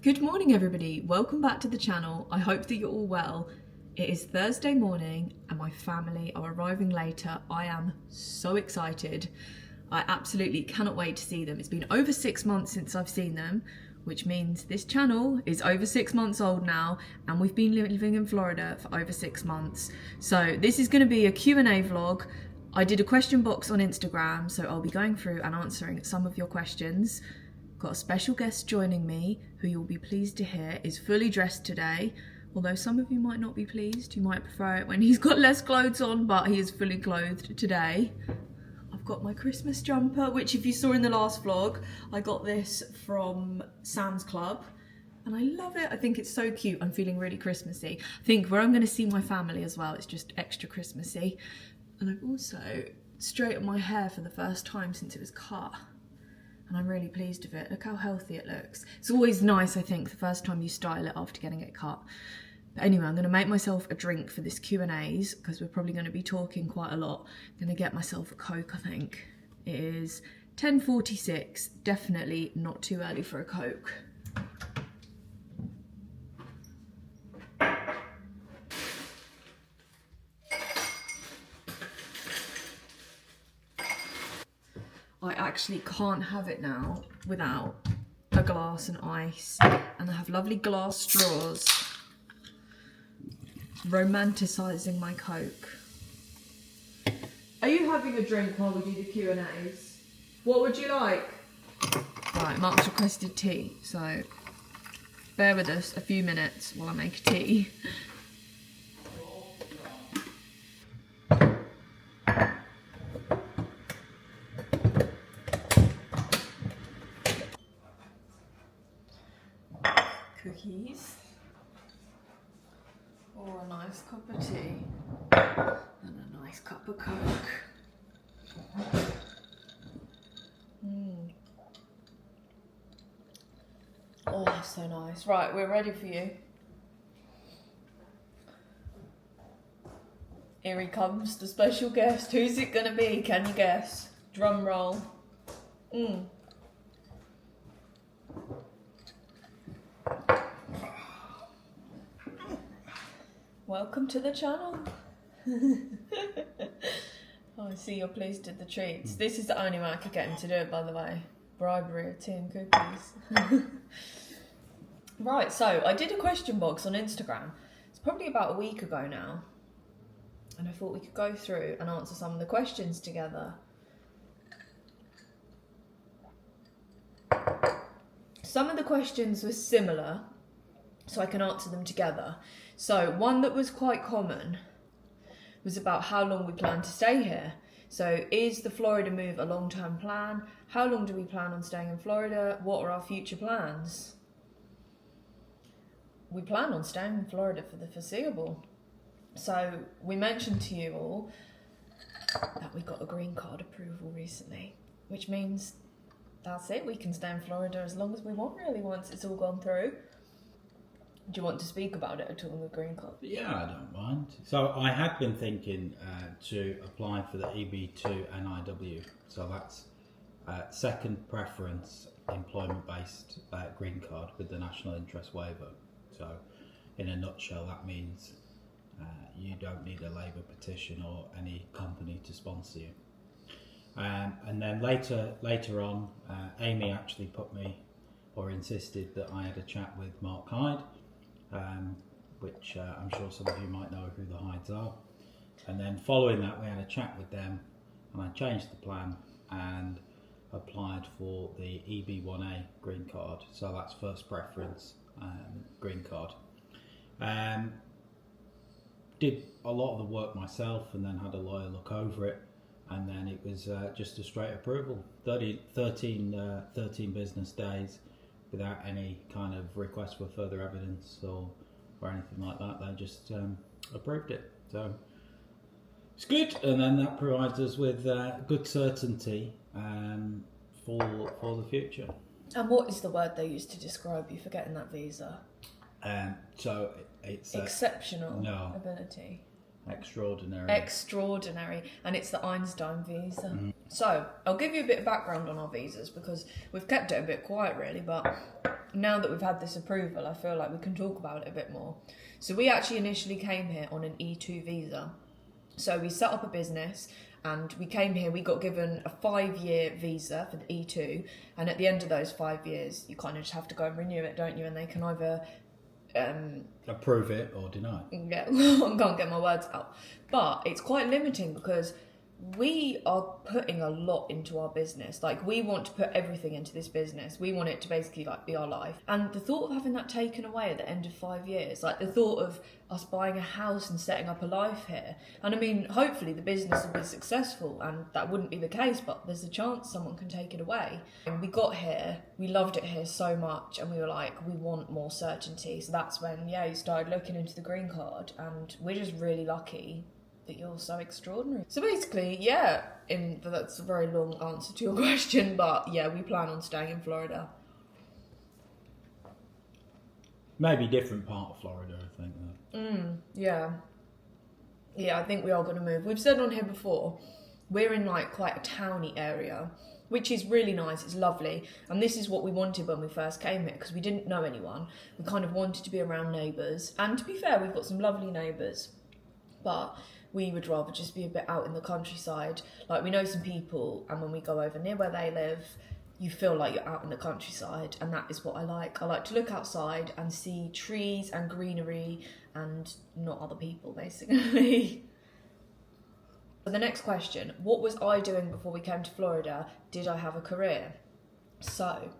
Good morning everybody, welcome back to the channel. I hope that you're all well. It is Thursday morning and my family are arriving later. I am so excited. I absolutely cannot wait to see them. It's been over 6 months since I've seen them, which means this channel is over 6 months old now and we've been living in Florida for over 6 months. So this is going to be a Q&A vlog. I did a question box on Instagram, so I'll be going through and answering some of your questions. Got a special guest joining me, who you'll be pleased to hear is fully dressed today. Although some of you might not be pleased, you might prefer it when he's got less clothes on, but he is fully clothed today. I've got my Christmas jumper, which if you saw in the last vlog, I got this from Sam's Club. And I love it, I think it's so cute. I'm feeling really Christmassy. I think where I'm gonna see my family as well, it's just extra Christmassy. And I've also straightened my hair for the first time since it was cut. And I'm really pleased with it. Look how healthy it looks. It's always nice, I think, the first time you style it after getting it cut. But anyway, I'm gonna make myself a drink for this Q&As because we're probably gonna be talking quite a lot. I'm gonna get myself a Coke, I think. It is 10:46, definitely not too early for a Coke. I actually can't have it now without a glass and ice, and I have lovely glass straws. Romanticising my Coke. Are you having a drink while we do the Q&As? What would you like? Right, Mark's requested tea, so bear with us a few minutes while I make a tea. Cookies, or a nice cup of tea, and a nice cup of Coke. Oh, that's so nice. Right, we're ready for you. Here he comes, the special guest. Who's it gonna be? Can you guess? Drum roll. Welcome to the channel. Oh, I see you're pleased with the treats. This is the only way I could get him to do it, by the way. Bribery of tea and cookies. Right, so I did a question box on Instagram. It's probably about a week ago now. And I thought we could go through and answer some of the questions together. Some of the questions were similar, so I can answer them together. So one that was quite common was about how long we plan to stay here. So is the Florida move a long-term plan? How long do we plan on staying in Florida? What are our future plans? We plan on staying in Florida for the foreseeable. So we mentioned to you all that we got a green card approval recently, which means that's it. We can stay in Florida as long as we want, really, once it's all gone through. Do you want to speak about it at all, the green card? Yeah, I don't mind. So I had been thinking to apply for the EB2 NIW. So that's second preference employment-based green card with the national interest waiver. So in a nutshell, that means you don't need a Labour petition or any company to sponsor you. And then later on, Amy actually put me, or insisted that I had a chat with Mark Hyde, which I'm sure some of you might know who the Hydes are. And then following that, we had a chat with them, and I changed the plan and applied for the EB1A green card. So that's first preference green card. Did a lot of the work myself, and then had a lawyer look over it, and then it was just a straight approval. 13 business days without any kind of request for further evidence or anything like that. They just approved it. So it's good, and then that provides us with good certainty for the future. And what is the word they used to describe you for getting that visa? So it's exceptional ability. Extraordinary. And it's the Einstein visa. So, I'll give you a bit of background on our visas because we've kept it a bit quiet really, but now that we've had this approval, I feel like we can talk about it a bit more. So we actually initially came here on an E2 visa. So we set up a business and we came here, we got given a 5-year visa for the E2, and at the end of those 5 years, you kind of just have to go and renew it, don't you? And they can either approve it or deny it. Yeah, I can't get my words out. But it's quite limiting because we are putting a lot into our business. Like, we want to put everything into this business. We want it to basically like be our life. And the thought of having that taken away at the end of 5 years, like the thought of us buying a house and setting up a life here. And I mean, hopefully the business will be successful, and that wouldn't be the case, but there's a chance someone can take it away. And we got here, we loved it here so much, and we were like, we want more certainty. So that's when, you started looking into the green card, and we're just really lucky that you're so extraordinary. So basically, that's a very long answer to your question, but we plan on staying in Florida. Maybe different part of Florida, I think. I think we are going to move. We've said on here before, we're in like quite a towny area, which is really nice, it's lovely, and this is what we wanted when we first came here, because we didn't know anyone. We kind of wanted to be around neighbours, and to be fair, we've got some lovely neighbours, but we would rather just be a bit out in the countryside. Like, we know some people, and when we go over near where they live, you feel like you're out in the countryside, and that is what I like. I like to look outside and see trees and greenery and not other people, basically. For the next question, what was I doing before we came to Florida? Did I have a career? So,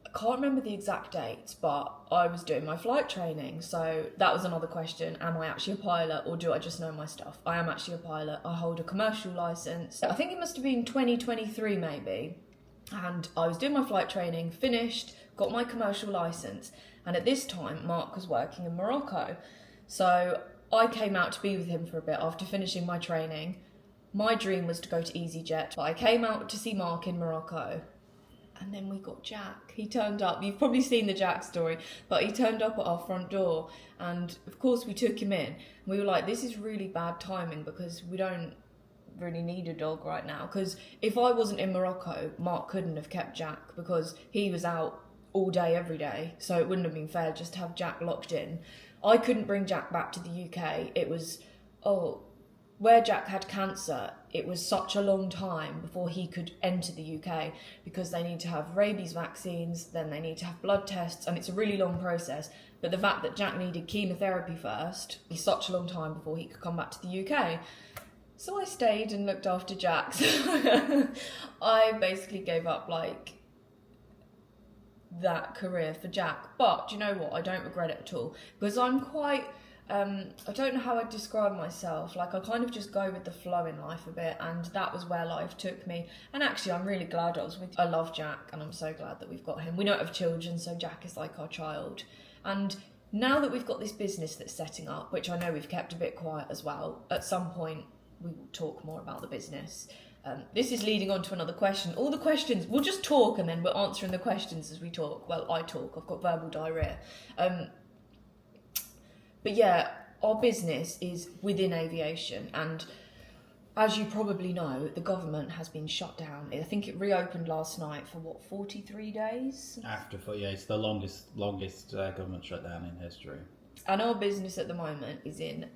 I can't remember the exact dates, but I was doing my flight training. So that was another question. Am I actually a pilot, or do I just know my stuff? I am actually a pilot. I hold a commercial license. I think it must have been 2023 maybe. And I was doing my flight training, finished, got my commercial license. And at this time, Mark was working in Morocco. So I came out to be with him for a bit after finishing my training. My dream was to go to EasyJet, but I came out to see Mark in Morocco. And then we got Jack. He turned up. You've probably seen the Jack story, but he turned up at our front door. And of course we took him in. We were like, this is really bad timing because we don't really need a dog right now. Because if I wasn't in Morocco, Mark couldn't have kept Jack because he was out all day, every day. So it wouldn't have been fair just to have Jack locked in. I couldn't bring Jack back to the UK. It was, where Jack had cancer, it was such a long time before he could enter the UK because they need to have rabies vaccines, then they need to have blood tests, and it's a really long process. But the fact that Jack needed chemotherapy first, it's such a long time before he could come back to the UK. So I stayed and looked after Jack. So I basically gave up like that career for Jack. But do you know what? I don't regret it at all because I'm quite... I don't know how I'd describe myself. Like, I kind of just go with the flow in life a bit, and that was where life took me. And actually, I'm really glad I was with. I love Jack, and I'm so glad that we've got him. We don't have children, so Jack is like our child. And now that we've got this business that's setting up, which I know we've kept a bit quiet as well, at some point we will talk more about the business. This is leading on to another question. All the questions, we'll just talk, and then we're answering the questions as we talk. Well, I talk. I've got verbal diarrhea. But yeah, our business is within aviation, and as you probably know, the government has been shut down. I think it reopened last night for 43 days? It's the longest government shutdown in history. And our business at the moment is in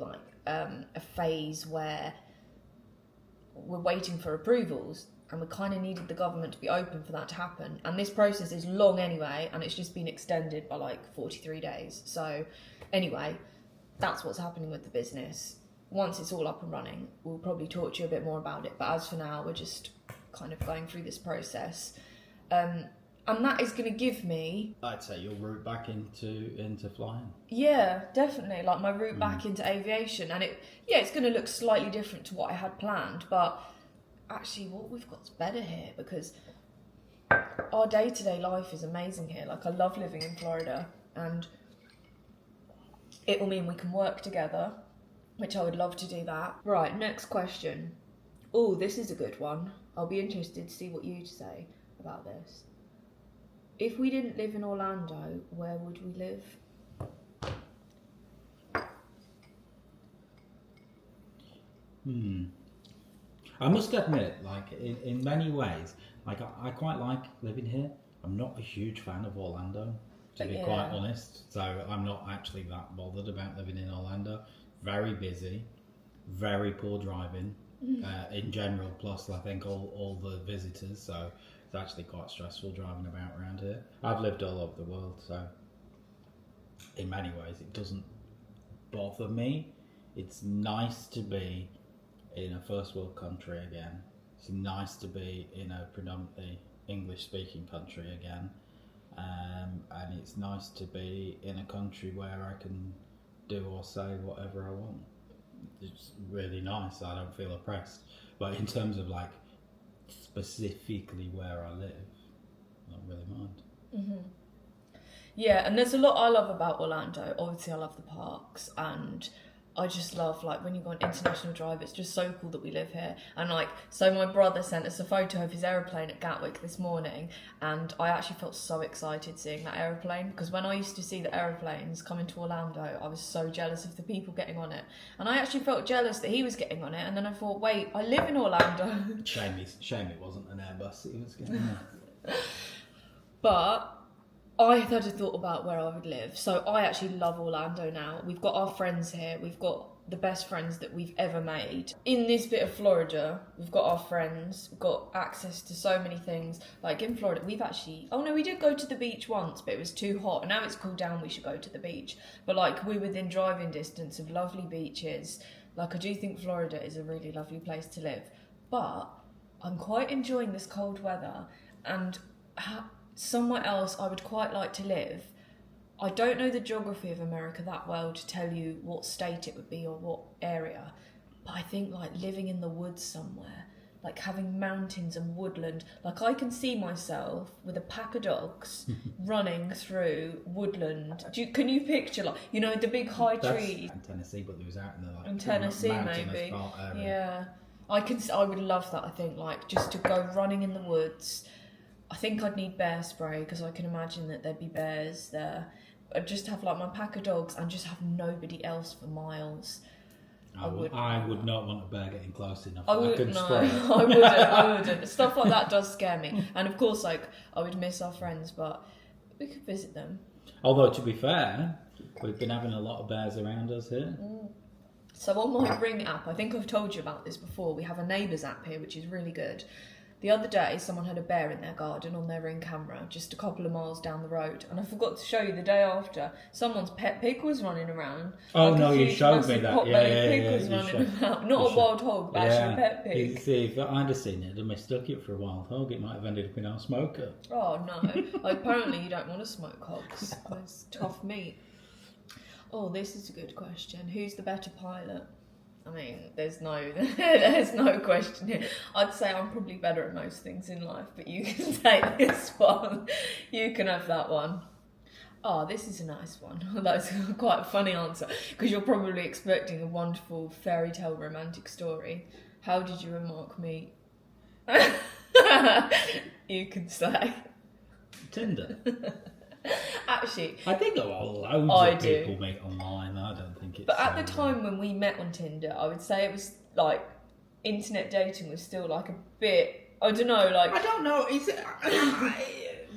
like a phase where we're waiting for approvals, and we kind of needed the government to be open for that to happen. And this process is long anyway, and it's just been extended by like 43 days. So anyway, that's what's happening with the business. Once it's all up and running, we'll probably talk to you a bit more about it. But as for now, we're just kind of going through this process. And that is going to give me... I'd say your route back into flying. Yeah, definitely. Like my route back into aviation. And it's going to look slightly different to what I had planned. But actually, what we've got is better here because our day-to-day life is amazing here. Like, I love living in Florida, and it will mean we can work together, which I would love to do that. Right, next question. Oh, this is a good one. I'll be interested to see what you say about this. If we didn't live in Orlando, where would we live? I must admit, like in many ways, like I quite like living here. I'm not a huge fan of Orlando, to be quite honest. So I'm not actually that bothered about living in Orlando. Very busy, very poor driving in general. Plus, I think all the visitors. So it's actually quite stressful driving about around here. I've lived all over the world, so in many ways it doesn't bother me. It's nice to be in a first world country again. It's nice to be in a predominantly English speaking country again. And it's nice to be in a country where I can do or say whatever I want. It's really nice. I don't feel oppressed. But in terms of like specifically where I live, I don't really mind. Yeah, and there's a lot I love about Orlando. Obviously, I love the parks, and I just love, like, when you go on International Drive, it's just so cool that we live here. And, like, so my brother sent us a photo of his aeroplane at Gatwick this morning, and I actually felt so excited seeing that aeroplane, because when I used to see the aeroplanes coming to Orlando, I was so jealous of the people getting on it. And I actually felt jealous that he was getting on it, and then I thought, wait, I live in Orlando. Shame it wasn't an Airbus that he was getting on. But I had a thought about where I would live. So I actually love Orlando now. We've got our friends here. We've got the best friends that we've ever made. In this bit of Florida, we've got our friends. We've got access to so many things. Like in Florida, we've actually... Oh no, we did go to the beach once, but it was too hot. And now it's cooled down, we should go to the beach. But like, we're within driving distance of lovely beaches. Like, I do think Florida is a really lovely place to live. But I'm quite enjoying this cold weather. And... somewhere else I would quite like to live. I don't know the geography of America that well to tell you what state it would be or what area, but I think like living in the woods somewhere, like having mountains and woodland. Like I can see myself with a pack of dogs running through woodland. Can you picture, like, you know, the big high trees? In Tennessee, but it was out in the like in Tennessee maybe. Yeah, I would love that. I think like just to go running in the woods. I think I'd need bear spray because I can imagine that there'd be bears there. I'd just have like my pack of dogs and just have nobody else for miles. I would not want a bear getting close enough. I wouldn't. I wouldn't. Stuff like that does scare me. And of course, like, I would miss our friends, but we could visit them. Although, to be fair, we've been having a lot of bears around us here. So on my Ring app, I think I've told you about this before, we have a Neighbours app here, which is really good. The other day, someone had a bear in their garden on their Ring camera, just a couple of miles down the road. And I forgot to show you the day after, someone's pet pig was running around. Oh, like no, you showed me that. Pig was running around. Not a wild hog, but actually a pet pig. See, if I'd have seen it, I'd have mistook it for a wild hog. It might have ended up in our smoker. Oh, no. Like, apparently you don't want to smoke hogs. It's tough meat. Oh, this is a good question. Who's the better pilot? I mean, there's no question here. I'd say I'm probably better at most things in life, but you can take this one. You can have that one. Oh, this is a nice one. That's quite a funny answer, because you're probably expecting a wonderful fairy tale romantic story. How did you and Mark meet? You can say. Tinder. Actually, I think loads of people meet online. I don't think it's. But at the time when we met on Tinder, I would say it was like internet dating was still like a bit. I don't know. Like I don't know. Is it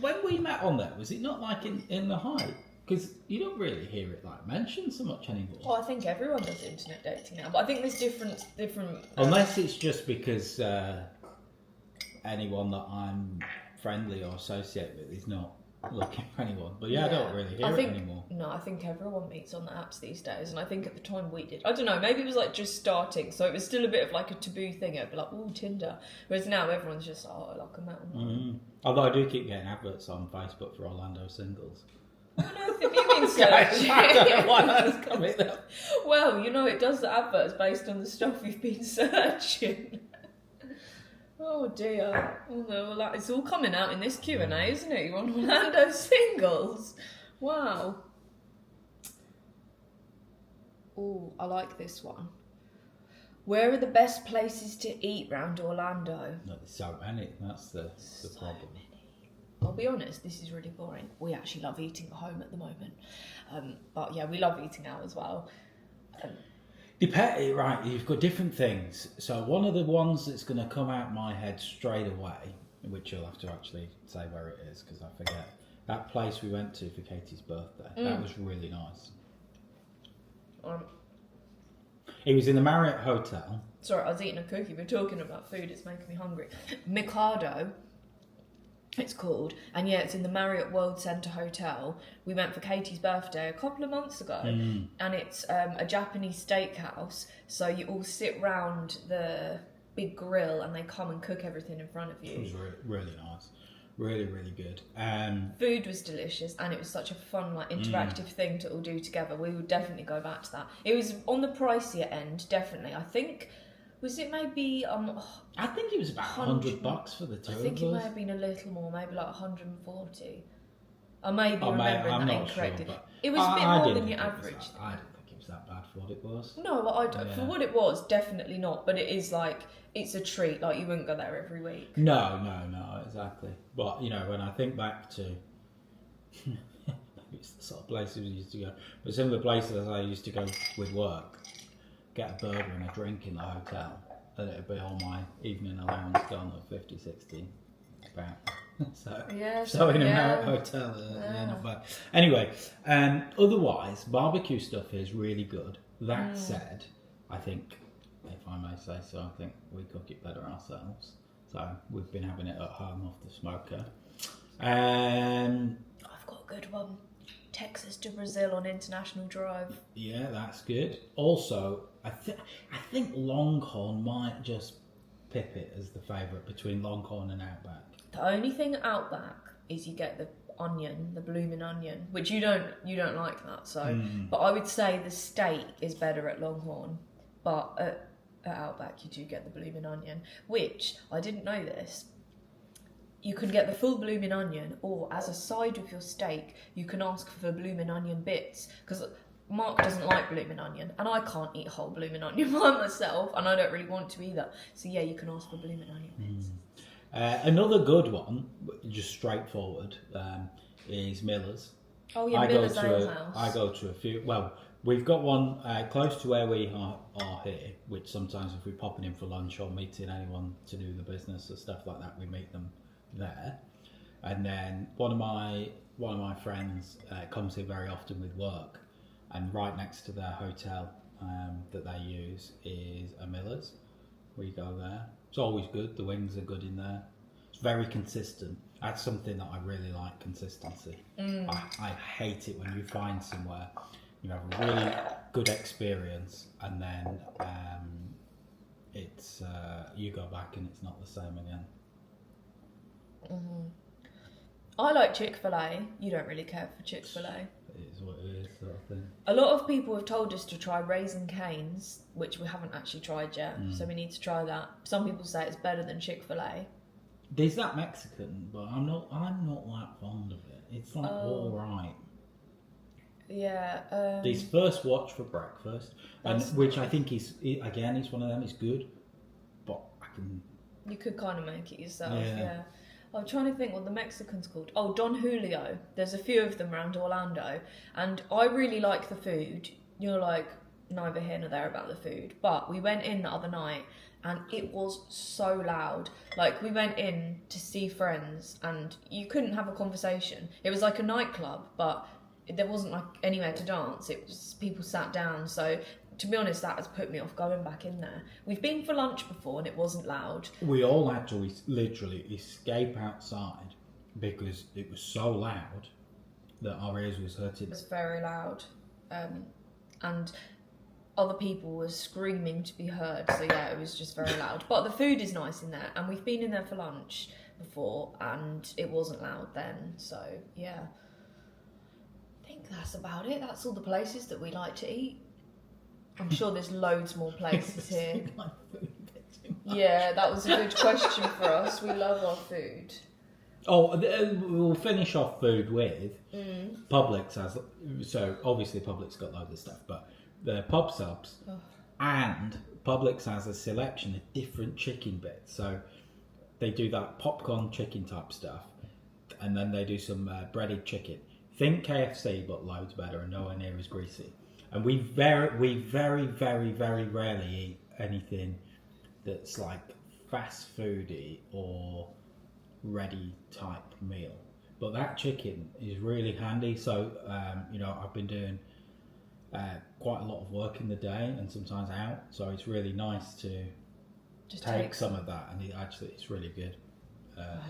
when we met on there? Was it not like in the hype? Because you don't really hear it like mentioned so much anymore. Well, I think everyone does internet dating now, but I think there's different. Unless it's just because anyone that I'm friendly or associate with is not looking for anyone, but I don't really hear it anymore. No, I think everyone meets on the apps these days, and I think at the time we did. I don't know, maybe it was like just starting, so it was still a bit of like a taboo thing. It'd be like, oh, Tinder. Whereas now everyone's just like, oh, I like a mountain. Although I do keep getting adverts on Facebook for Orlando singles. You mean searching? I don't know why that's coming up. Well, you know, it does the adverts based on the stuff you've been searching. Oh dear. Oh no, well, it's all coming out in this Q&A, isn't it? You're on Orlando singles. Wow. Oh, I like this one. Where are the best places to eat round Orlando? No, there's so many. That's the problem. Many. I'll be honest, this is really boring. We actually love eating at home at the moment. But yeah, we love eating out as well. Right, you've got different things. So one of the ones that's going to come out my head straight away, which you'll have to actually say where it is because I forget. That place we went to for Katie's birthday. That was really nice. It was in the Marriott Hotel. Sorry, I was eating a cookie. We're talking about food. It's making me hungry. Mikado, it's called. And yeah, it's in the Marriott World Centre Hotel. We went for Katie's birthday a couple of months ago. And it's a Japanese steakhouse. So you all sit round the big grill and they come and cook everything in front of you. It was really nice. Really, really good. Food was delicious and it was such a fun, like, interactive thing to all do together. We would definitely go back to that. It was on the pricier end, definitely. I think, was it maybe... I think it was about $100 for the two of us. I think it may have been a little more, maybe like 140. I may be remembering that incorrectly. Sure, it was a bit more than your average. I don't think it was that bad for what it was. No, for what it was, definitely not. But it is like, it's a treat. Like, you wouldn't go there every week. No, exactly. But, you know, when I think back to... it's the sort of places we used to go. But some of the places I used to go with work, get a burger and a drink in the hotel, and it'd be all my evening allowance gone at 50, 60 pounds. So in a Marriott hotel, not bad. Anyway, otherwise, barbecue stuff is really good. That said, I think, if I may say so, I think we cook it better ourselves. So we've been having it at home off the smoker. I've got a good one. Texas to Brazil on International Drive. Yeah, that's good. Also, I think Longhorn might just pip it as the favourite between Longhorn and Outback. The only thing at Outback is you get the onion, the blooming onion, which you don't like that. So, but I would say the steak is better at Longhorn, but at Outback you do get the blooming onion, which I didn't know this. You can get the full blooming onion, or as a side with your steak, you can ask for the blooming onion bits, because Mark doesn't like blooming onion, and I can't eat whole blooming onion by myself, and I don't really want to either. So yeah, you can ask for blooming onion bits. Another good one, just straightforward, is Miller's. Oh yeah, Miller's Ale House. I go to a few. Well, we've got one close to where we are here, which sometimes if we're popping in for lunch or meeting anyone to do the business or stuff like that, we meet them there. And then one of my friends comes here very often with work, and right next to their hotel that they use is a Miller's. We go there. It's always good. The wings are good in there. It's very consistent. That's something that I really like, consistency. I hate it when you find somewhere you have a really good experience and then it's you go back and it's not the same again. I like Chick-fil-A. You don't really care for Chick-fil-A. It is what it is, sort of thing. A lot of people have told us to try Raising Cane's, which we haven't actually tried yet, so we need to try that. Some people say it's better than Chick-fil-A. There's that Mexican, but I'm not that fond of it. It's like all right. Yeah. His first watch for breakfast, and which I think is again, it's one of them. It's good, but you could kind of make it yourself. Yeah. I'm trying to think what the Mexican's called. Oh, Don Julio. There's a few of them around Orlando, and I really like the food. You're like neither here nor there about the food, but we went in the other night and it was so loud. Like, we went in to see friends and you couldn't have a conversation. It was like a nightclub, but there wasn't like anywhere to dance. It was people sat down. So to be honest, that has put me off going back in there. We've been for lunch before and it wasn't loud. We all had to literally escape outside because it was so loud that our ears was hurting. It was very loud. And other people were screaming to be heard. So yeah, it was just very loud. But the food is nice in there. And we've been in there for lunch before and it wasn't loud then. So yeah. I think that's about it. That's all the places that we like to eat. I'm sure there's loads more places here. Yeah, that was a good question for us. We love our food. Oh, we'll finish off food with Publix has. So obviously Publix got loads of stuff, but the pub subs and Publix has a selection of different chicken bits. So they do that popcorn chicken type stuff, and then they do some breaded chicken. Think KFC, but loads better and nowhere near as greasy. And we very, very, very rarely eat anything that's like fast foody or ready type meal. But that chicken is really handy. So, I've been doing quite a lot of work in the day and sometimes out. So it's really nice to Just take some of that, and it's really good.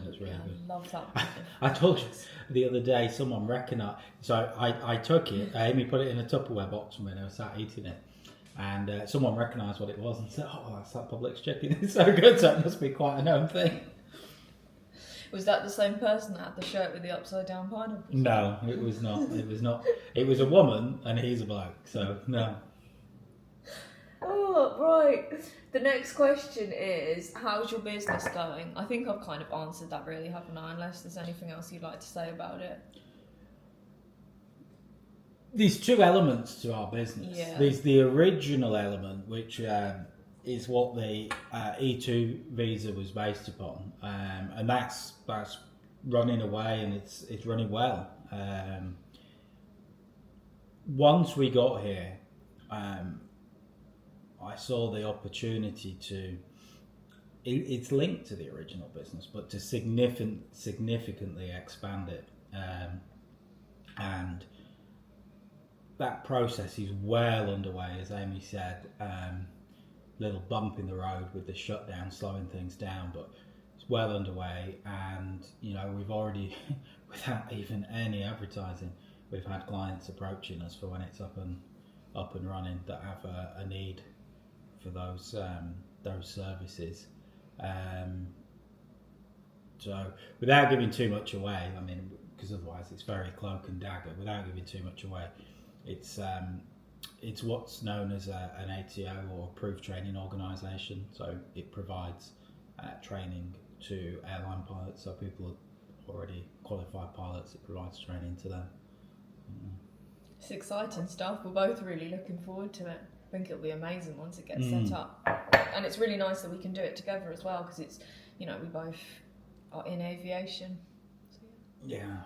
It's really good. I love that. I told you the other day someone recognised. So I took it. Amy put it in a Tupperware box for me, and I was sat eating it. And someone recognised what it was and said, "Oh, that's that Publix chicken. It's so good. So it must be quite a known thing." Was that the same person that had the shirt with the upside down pineapple? No, it was not. It was not. It was a woman, and he's a bloke. So no. Oh, right. The next question is, how's your business going? I think I've kind of answered that really, haven't I? Unless there's anything else you'd like to say about it. There's two elements to our business. Yeah. There's the original element, which is what the E2 visa was based upon, and that's running away, and it's running well. Once we got here, I saw the opportunity to. It's linked to the original business, but to significantly expand it, and that process is well underway, as Amy said. Little bump in the road with the shutdown slowing things down, but it's well underway, and we've already, without even any advertising, we've had clients approaching us for when it's up and running that have a need for those services. So without giving too much away, I mean, because otherwise it's very cloak and dagger, without giving too much away, it's what's known as an ATO, or approved training organisation. So it provides training to airline pilots. So people are already qualified pilots. It provides training to them. It's exciting stuff. We're both really looking forward to it. I think it'll be amazing once it gets set up. And it's really nice that we can do it together as well, because it's, we both are in aviation. So, yeah.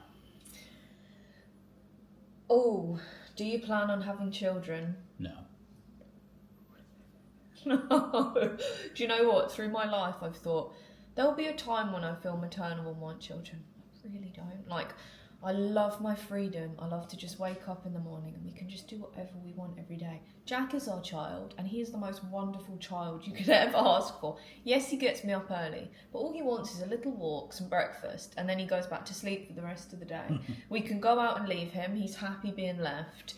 Oh, do you plan on having children? No. No. Do you know what? Through my life, I've thought there'll be a time when I feel maternal and want children. I really don't. I love my freedom. I love to just wake up in the morning and we can just do whatever we want every day. Jack is our child, and he is the most wonderful child you could ever ask for. Yes, he gets me up early, but all he wants is a little walk, some breakfast, and then he goes back to sleep for the rest of the day. We can go out and leave him. He's happy being left.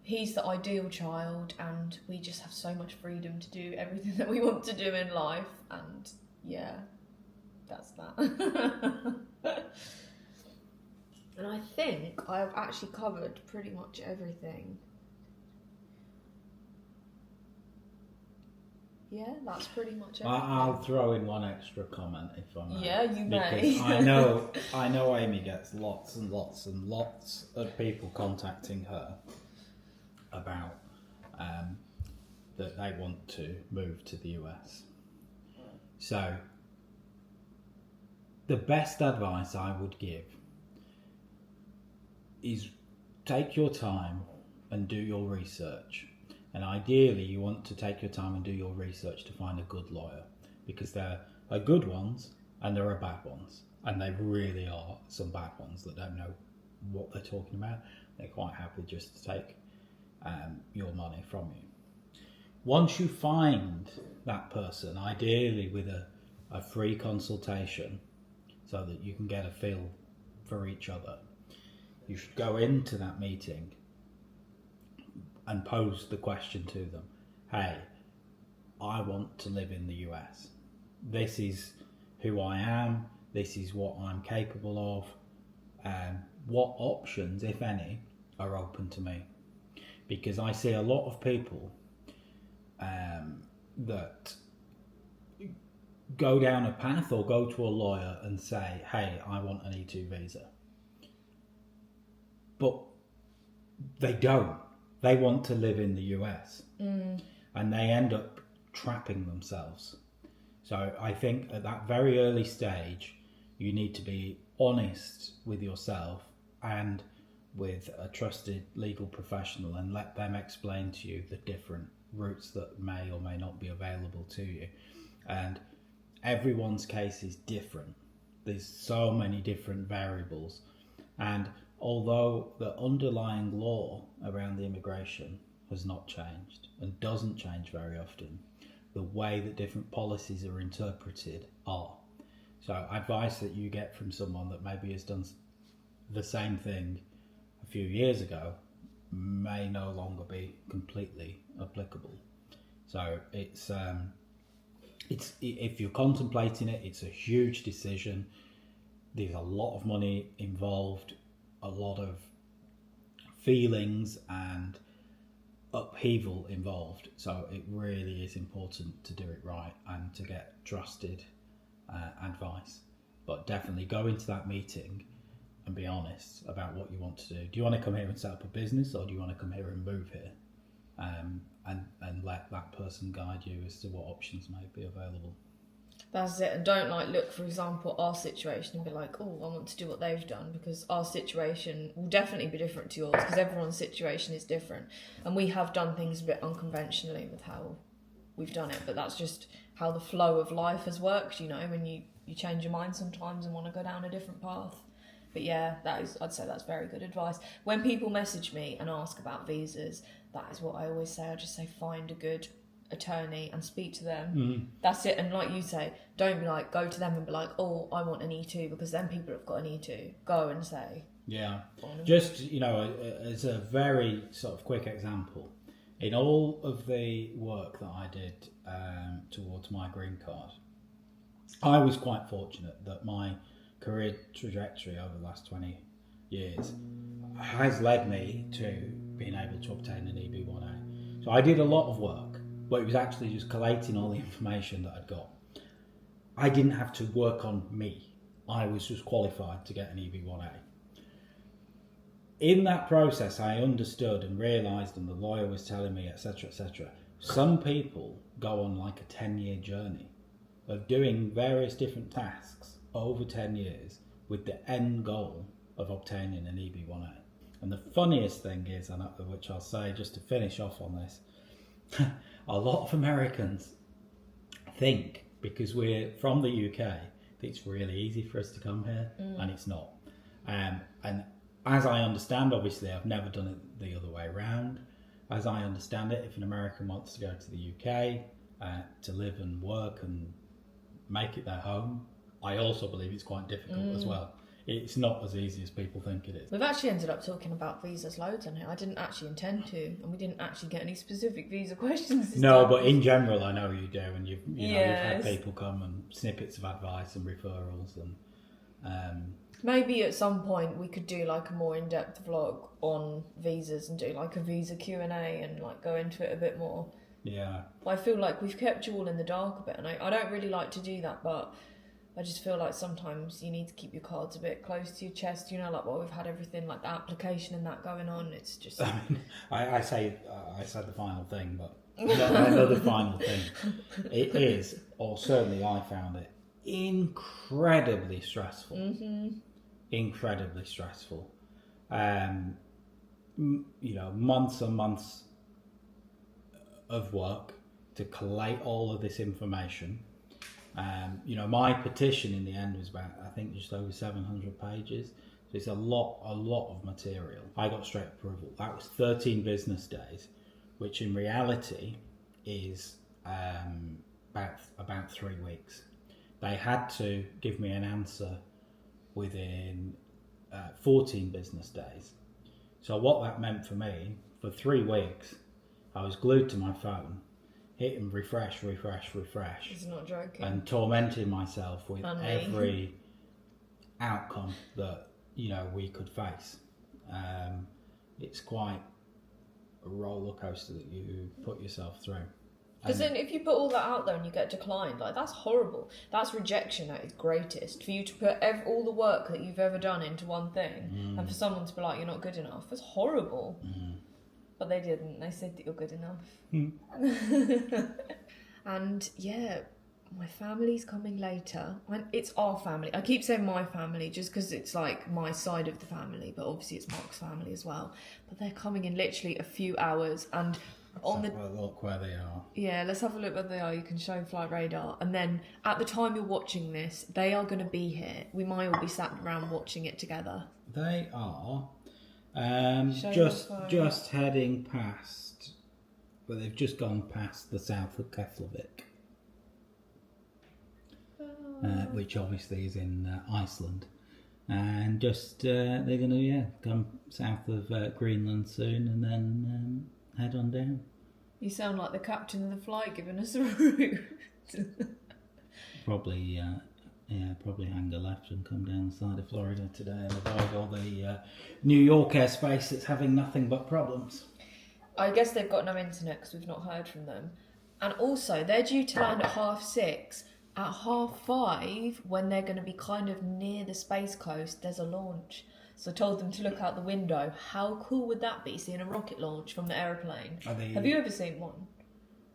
He's the ideal child, and we just have so much freedom to do everything that we want to do in life. And yeah, that's that. And I think I've actually covered pretty much everything. Yeah, that's pretty much everything. I'll throw in one extra comment if I may. Yeah, you may. Because I know Amy gets lots and lots and lots of people contacting her about that they want to move to the US. So the best advice I would give is take your time and do your research. And ideally you want to take your time and do your research to find a good lawyer, because there are good ones and there are bad ones, and they really are some bad ones that don't know what they're talking about. They're quite happy just to take your money from you. Once you find that person, ideally with a free consultation so that you can get a feel for each other, you should go into that meeting and pose the question to them. Hey, I want to live in the US. This is who I am. This is what I'm capable of. What options, if any, are open to me? Because I see a lot of people that go down a path or go to a lawyer and say, hey, I want an E2 visa. But they don't. They want to live in the US. And they end up trapping themselves. So I think at that very early stage, you need to be honest with yourself and with a trusted legal professional and let them explain to you the different routes that may or may not be available to you. And everyone's case is different. There's so many different variables. And although the underlying law around the immigration has not changed and doesn't change very often, the way that different policies are interpreted are. So advice that you get from someone that maybe has done the same thing a few years ago may no longer be completely applicable. So it's if you're contemplating it, it's a huge decision. There's a lot of money involved, a lot of feelings and upheaval involved. So it really is important to do it right and to get trusted advice. But definitely go into that meeting and be honest about what you want to do. Do you want to come here and set up a business, or do you want to come here and move here? And let that person guide you as to what options may be available. That's it. And don't look, for example, our situation and be like, oh, I want to do what they've done, because our situation will definitely be different to yours, because everyone's situation is different. And we have done things a bit unconventionally with how we've done it, but that's just how the flow of life has worked, when you change your mind sometimes and want to go down a different path. But yeah, I'd say that's very good advice. When people message me and ask about visas, that is what I always say. I just say, find a good attorney and speak to them. Mm-hmm. That's it. And like you say, don't be like, go to them and be like, oh, I want an E2, because then people have got an E2. Go and say. Yeah. Just, as a very sort of quick example, in all of the work that I did towards my green card, I was quite fortunate that my career trajectory over the last 20 years has led me to being able to obtain an EB1A. So I did a lot of work, but it was actually just collating all the information that I'd got. I didn't have to work on me. I was just qualified to get an EB1A. In that process, I understood and realised, and the lawyer was telling me, etc., etc., some people go on like a 10-year journey of doing various different tasks over 10 years with the end goal of obtaining an EB1A. And the funniest thing is, and which I'll say just to finish off on this, a lot of Americans think, because we're from the UK, that it's really easy for us to come here, and it's not. And as I understand, obviously I've never done it the other way around, as I understand it, if an American wants to go to the UK to live and work and make it their home, I also believe it's quite difficult as well. It's not as easy as people think it is. We've actually ended up talking about visas loads on here. I didn't actually intend to, and we didn't actually get any specific visa questions this time. But in general, I know you do, and you've had people come and snippets of advice and referrals, and maybe at some point we could do like a more in-depth vlog on visas and do like a visa Q&A and like go into it a bit more. Yeah. I feel like we've kept you all in the dark a bit, and I don't really like to do that, but I just feel like sometimes you need to keep your cards a bit close to your chest, we've had everything like the application and that going on. It's just... I mean, I said the final thing, but another final thing. It is, or certainly I found it, incredibly stressful. Mm-hmm. Incredibly stressful. Months and months of work to collate all of this information. My petition in the end was about, I think, just over 700 pages. So it's a lot of material. I got straight approval. That was 13 business days, which in reality is about 3 weeks. They had to give me an answer within 14 business days. So what that meant for me, for 3 weeks, I was glued to my phone, hitting refresh. He's not joking. And tormenting myself with every outcome that we could face. It's quite a roller coaster that you put yourself through. Because then if you put all that out there and you get declined, that's horrible. That's rejection at its greatest. For you to put all the work that you've ever done into one thing, and for someone to be like, you're not good enough, that's horrible. But they didn't. They said that you're good enough. And yeah, my family's coming later. It's our family. I keep saying my family just because it's like my side of the family, but obviously it's Mark's family as well. But they're coming in literally a few hours, and look where they are. Yeah, let's have a look where they are. You can show Flight Radar, and then at the time you're watching this, they are going to be here. We might all be sat around watching it together. They are Show just heading past. Well, they've just gone past the south of Keflavik. Which obviously is in Iceland, and just they're going to come south of Greenland soon, and then head on down. You sound like the captain of the flight giving us a route. Probably hang a left and come down the side of Florida today and avoid all the New York airspace that's having nothing but problems. I guess they've got no internet because we've not heard from them, and also they're due to land at 6:30. At 5:30, when they're going to be kind of near the Space Coast, there's a launch. So I told them to look out the window. How cool would that be, seeing a rocket launch from the aeroplane? Have you ever seen one?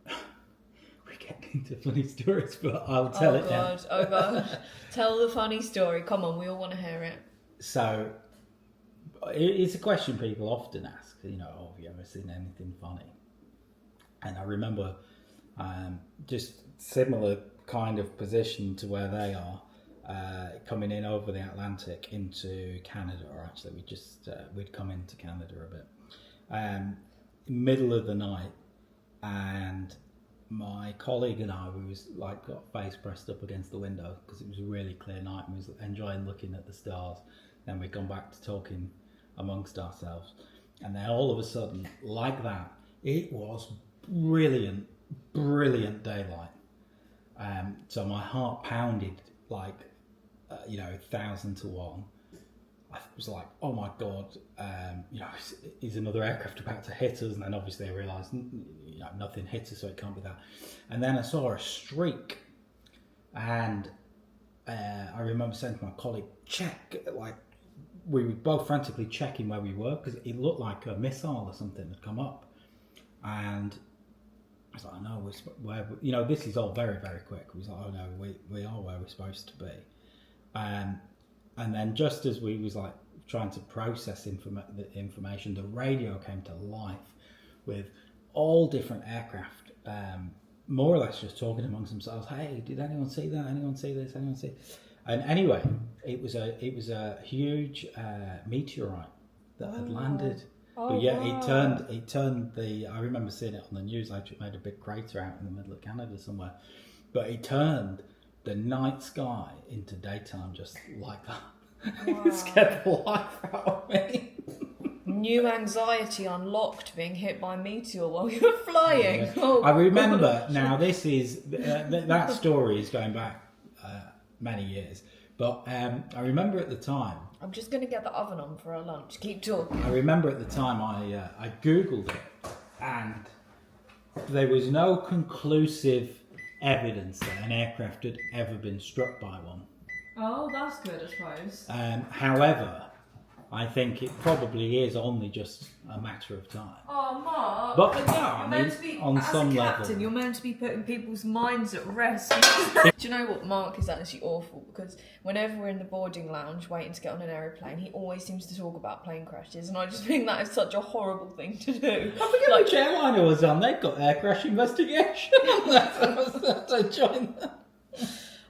We're getting into funny stories, but I'll tell it now. Oh God. Tell the funny story. Come on, we all want to hear it. So, it's a question people often ask, have you ever seen anything funny? And I remember just similar kind of position to where they are, coming in over the Atlantic into Canada, or actually we'd come into Canada a bit, middle of the night, and my colleague and I, we was like got face pressed up against the window because it was a really clear night and we was enjoying looking at the stars. Then we'd gone back to talking amongst ourselves, and then all of a sudden, like that, it was brilliant daylight. So my heart pounded like 1,000 to 1. I was like, oh my God, is another aircraft about to hit us? And then obviously I realised nothing hit us, so it can't be that. And then I saw a streak, and I remember saying to my colleague, check, like we were both frantically checking where we were because it looked like a missile or something had come up. And I was like, no, this is all very, very quick. We was like, oh no, we are where we're supposed to be. And then just as we was like trying to process the information, the radio came to life with all different aircraft, more or less just talking amongst themselves. Hey, did anyone see that? Anyone see this? Anyone see? And anyway, it was a huge meteorite that had landed. Oh, but yeah, wow. it turned I remember seeing it on the news later. It made a big crater out in the middle of Canada somewhere. But it turned the night sky into daytime just like that. Wow. It scared the life out of me. New anxiety unlocked being hit by a meteor while you were flying. Yeah. Oh, I remember now. This is that story is going back many years, but I remember at the time. I'm just going to get the oven on for our lunch. Keep talking. I remember at the time I googled it, and there was no conclusive evidence that an aircraft had ever been struck by one. Oh, that's good, I suppose. However, I think it probably is only just a matter of time. Oh, Mark. But yeah, I mean, on some captain, level, you're meant to be putting people's minds at rest. Do you know what? Mark is actually awful because whenever we're in the boarding lounge waiting to get on an aeroplane, he always seems to talk about plane crashes, and I just think that is such a horrible thing to do. I forget which airline I was on. They've got air crash investigation. I joined them.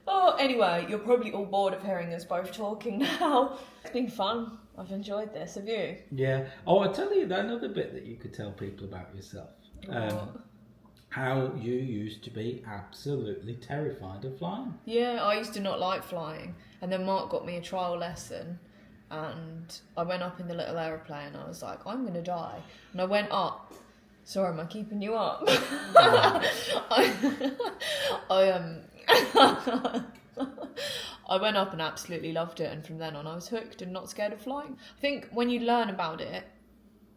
Oh, anyway, you're probably all bored of hearing us both talking now. It's been fun. I've enjoyed this. Have you? Yeah. Oh, I'll tell you another bit that you could tell people about yourself. How you used to be absolutely terrified of flying. Yeah, I used to not like flying. And then Mark got me a trial lesson. And I went up in the little aeroplane. I was like, I'm going to die. And I went up. Sorry, am I keeping you up? I went up and absolutely loved it, and from then on I was hooked and not scared of flying. I think when you learn about it,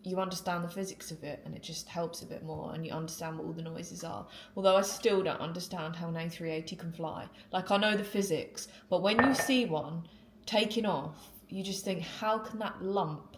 you understand the physics of it, and it just helps a bit more, and you understand what all the noises are. Although I still don't understand how an A380 can fly. Like, I know the physics, but when you see one taking off, you just think, how can that lump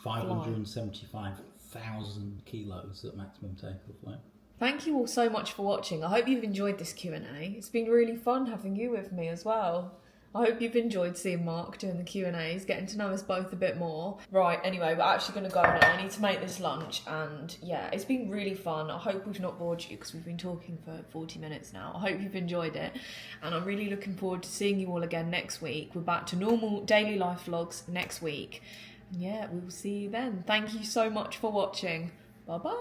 575,000 kilos at maximum takeoff weight. Thank you all so much for watching. I hope you've enjoyed this Q&A. It's been really fun having you with me as well. I hope you've enjoyed seeing Mark doing the Q&As, getting to know us both a bit more. Right, anyway, we're actually going to go now. I need to make this lunch, and yeah, it's been really fun. I hope we've not bored you, because we've been talking for 40 minutes now. I hope you've enjoyed it, and I'm really looking forward to seeing you all again next week. We're back to normal daily life vlogs next week. And yeah, we will see you then. Thank you so much for watching. Bye-bye.